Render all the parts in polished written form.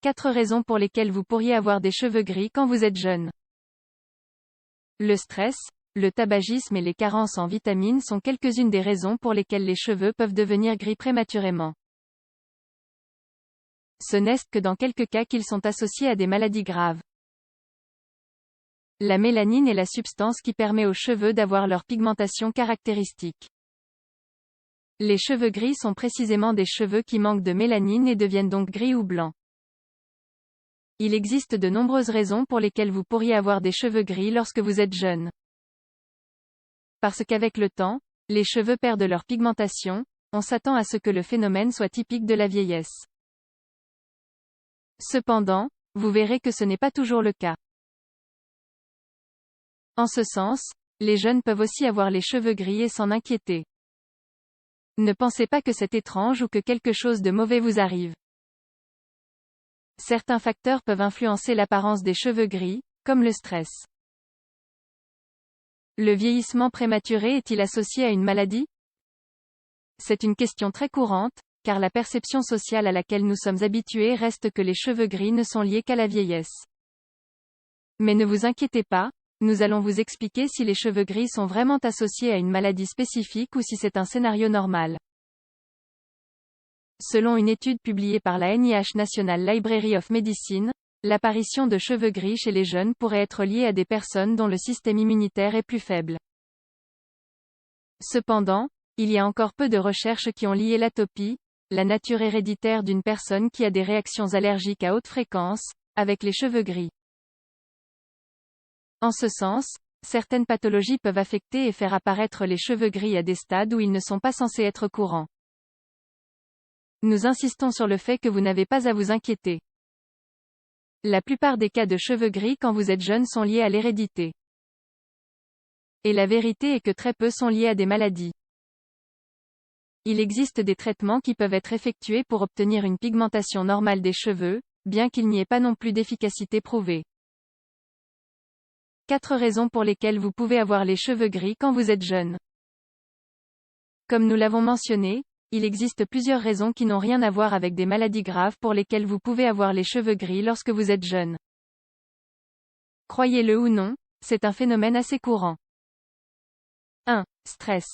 4 raisons pour lesquelles vous pourriez avoir des cheveux gris quand vous êtes jeune. Le stress, le tabagisme et les carences en vitamines sont quelques-unes des raisons pour lesquelles les cheveux peuvent devenir gris prématurément. Ce n'est que dans quelques cas qu'ils sont associés à des maladies graves. La mélanine est la substance qui permet aux cheveux d'avoir leur pigmentation caractéristique. Les cheveux gris sont précisément des cheveux qui manquent de mélanine et deviennent donc gris ou blancs. Il existe de nombreuses raisons pour lesquelles vous pourriez avoir des cheveux gris lorsque vous êtes jeune. Parce qu'avec le temps, les cheveux perdent leur pigmentation, on s'attend à ce que le phénomène soit typique de la vieillesse. Cependant, vous verrez que ce n'est pas toujours le cas. En ce sens, les jeunes peuvent aussi avoir les cheveux gris et s'en inquiéter. Ne pensez pas que c'est étrange ou que quelque chose de mauvais vous arrive. Certains facteurs peuvent influencer l'apparence des cheveux gris, comme le stress. Le vieillissement prématuré est-il associé à une maladie? C'est une question très courante, car la perception sociale à laquelle nous sommes habitués reste que les cheveux gris ne sont liés qu'à la vieillesse. Mais ne vous inquiétez pas, nous allons vous expliquer si les cheveux gris sont vraiment associés à une maladie spécifique ou si c'est un scénario normal. Selon une étude publiée par la NIH National Library of Medicine, l'apparition de cheveux gris chez les jeunes pourrait être liée à des personnes dont le système immunitaire est plus faible. Cependant, il y a encore peu de recherches qui ont lié l'atopie, la nature héréditaire d'une personne qui a des réactions allergiques à haute fréquence, avec les cheveux gris. En ce sens, certaines pathologies peuvent affecter et faire apparaître les cheveux gris à des stades où ils ne sont pas censés être courants. Nous insistons sur le fait que vous n'avez pas à vous inquiéter. La plupart des cas de cheveux gris quand vous êtes jeune sont liés à l'hérédité. Et la vérité est que très peu sont liés à des maladies. Il existe des traitements qui peuvent être effectués pour obtenir une pigmentation normale des cheveux, bien qu'il n'y ait pas non plus d'efficacité prouvée. 4 raisons pour lesquelles vous pouvez avoir les cheveux gris quand vous êtes jeune. Comme nous l'avons mentionné, il existe plusieurs raisons qui n'ont rien à voir avec des maladies graves pour lesquelles vous pouvez avoir les cheveux gris lorsque vous êtes jeune. Croyez-le ou non, c'est un phénomène assez courant. 1. Stress.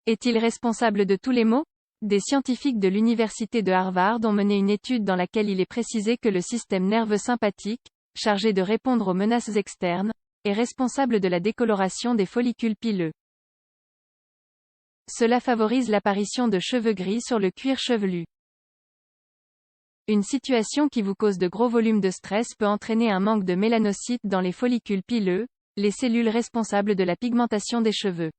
Est-il responsable de tous les maux? Des scientifiques de l'université de Harvard ont mené une étude dans laquelle il est précisé que le système nerveux sympathique, chargé de répondre aux menaces externes, est responsable de la décoloration des follicules pileux. Cela favorise l'apparition de cheveux gris sur le cuir chevelu. Une situation qui vous cause de gros volumes de stress peut entraîner un manque de mélanocytes dans les follicules pileux, les cellules responsables de la pigmentation des cheveux.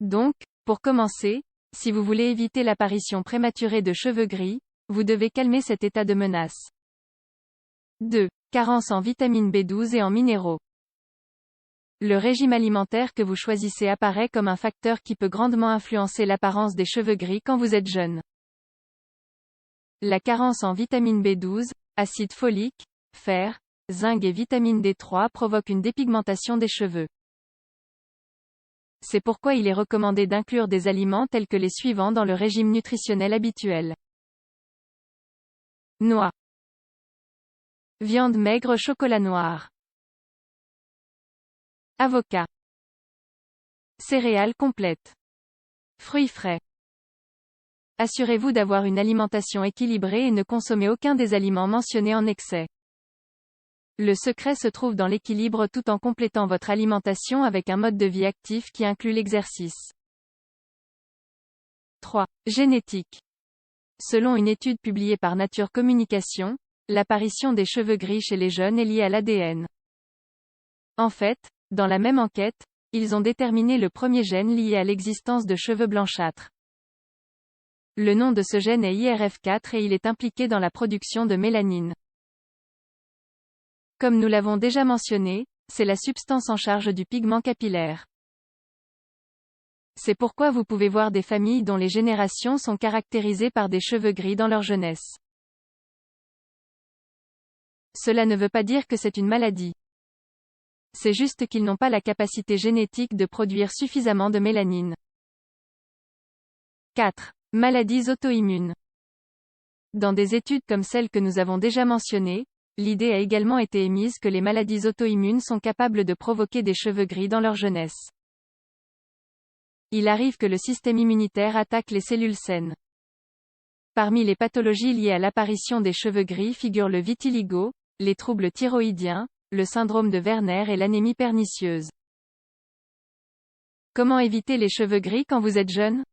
Donc, pour commencer, si vous voulez éviter l'apparition prématurée de cheveux gris, vous devez calmer cet état de menace. 2. Carence en vitamine B12 et en minéraux. Le régime alimentaire que vous choisissez apparaît comme un facteur qui peut grandement influencer l'apparence des cheveux gris quand vous êtes jeune. La carence en vitamine B12, acide folique, fer, zinc et vitamine D3 provoque une dépigmentation des cheveux. C'est pourquoi il est recommandé d'inclure des aliments tels que les suivants dans le régime nutritionnel habituel. Noix. Viande maigre, chocolat noir. Avocat. Céréales complètes. Fruits frais. Assurez-vous d'avoir une alimentation équilibrée et ne consommez aucun des aliments mentionnés en excès. Le secret se trouve dans l'équilibre tout en complétant votre alimentation avec un mode de vie actif qui inclut l'exercice. 3. Génétique. Selon une étude publiée par Nature Communication, l'apparition des cheveux gris chez les jeunes est liée à l'ADN. En fait, dans la même enquête, ils ont déterminé le premier gène lié à l'existence de cheveux blanchâtres. Le nom de ce gène est IRF4 et il est impliqué dans la production de mélanine. Comme nous l'avons déjà mentionné, c'est la substance en charge du pigment capillaire. C'est pourquoi vous pouvez voir des familles dont les générations sont caractérisées par des cheveux gris dans leur jeunesse. Cela ne veut pas dire que c'est une maladie. C'est juste qu'ils n'ont pas la capacité génétique de produire suffisamment de mélanine. 4. Maladies auto-immunes. Dans des études comme celles que nous avons déjà mentionnées, l'idée a également été émise que les maladies auto-immunes sont capables de provoquer des cheveux gris dans leur jeunesse. Il arrive que le système immunitaire attaque les cellules saines. Parmi les pathologies liées à l'apparition des cheveux gris figurent le vitiligo, les troubles thyroïdiens, le syndrome de Werner et l'anémie pernicieuse. Comment éviter les cheveux gris quand vous êtes jeune?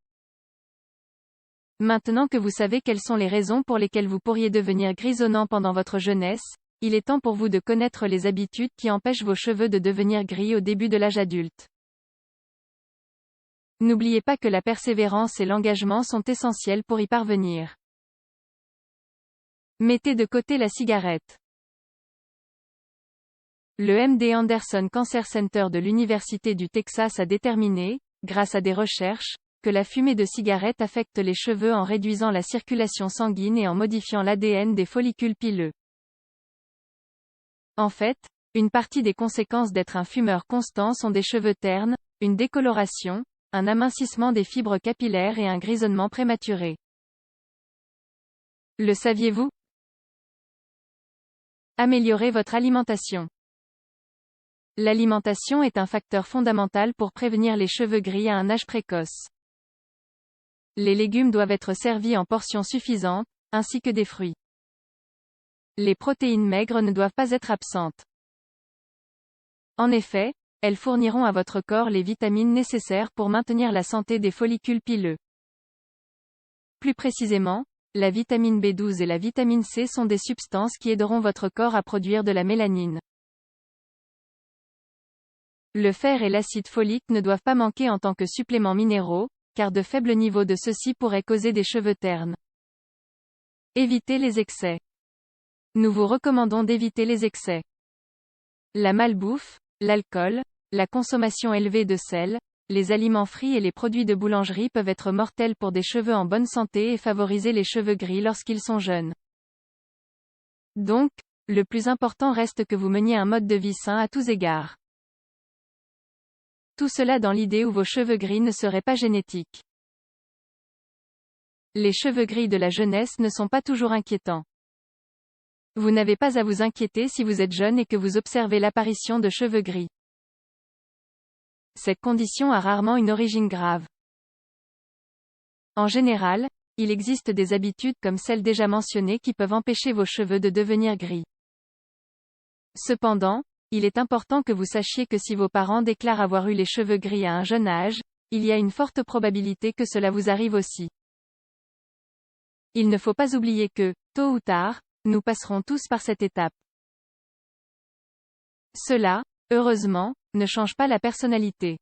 Maintenant que vous savez quelles sont les raisons pour lesquelles vous pourriez devenir grisonnant pendant votre jeunesse, il est temps pour vous de connaître les habitudes qui empêchent vos cheveux de devenir gris au début de l'âge adulte. N'oubliez pas que la persévérance et l'engagement sont essentiels pour y parvenir. Mettez de côté la cigarette. Le MD Anderson Cancer Center de l'Université du Texas a déterminé, grâce à des recherches, que la fumée de cigarette affecte les cheveux en réduisant la circulation sanguine et en modifiant l'ADN des follicules pileux. En fait, une partie des conséquences d'être un fumeur constant sont des cheveux ternes, une décoloration, un amincissement des fibres capillaires et un grisonnement prématuré. Le saviez-vous? Améliorez votre alimentation. L'alimentation est un facteur fondamental pour prévenir les cheveux gris à un âge précoce. Les légumes doivent être servis en portions suffisantes, ainsi que des fruits. Les protéines maigres ne doivent pas être absentes. En effet, elles fourniront à votre corps les vitamines nécessaires pour maintenir la santé des follicules pileux. Plus précisément, la vitamine B12 et la vitamine C sont des substances qui aideront votre corps à produire de la mélanine. Le fer et l'acide folique ne doivent pas manquer en tant que suppléments minéraux, car de faibles niveaux de ceux-ci pourraient causer des cheveux ternes. Évitez les excès. Nous vous recommandons d'éviter les excès. La malbouffe, l'alcool, la consommation élevée de sel, les aliments frits et les produits de boulangerie peuvent être mortels pour des cheveux en bonne santé et favoriser les cheveux gris lorsqu'ils sont jeunes. Donc, le plus important reste que vous meniez un mode de vie sain à tous égards. Tout cela dans l'idée où vos cheveux gris ne seraient pas génétiques. Les cheveux gris de la jeunesse ne sont pas toujours inquiétants. Vous n'avez pas à vous inquiéter si vous êtes jeune et que vous observez l'apparition de cheveux gris. Cette condition a rarement une origine grave. En général, il existe des habitudes comme celles déjà mentionnées qui peuvent empêcher vos cheveux de devenir gris. Cependant, il est important que vous sachiez que si vos parents déclarent avoir eu les cheveux gris à un jeune âge, il y a une forte probabilité que cela vous arrive aussi. Il ne faut pas oublier que, tôt ou tard, nous passerons tous par cette étape. Cela, heureusement, ne change pas la personnalité.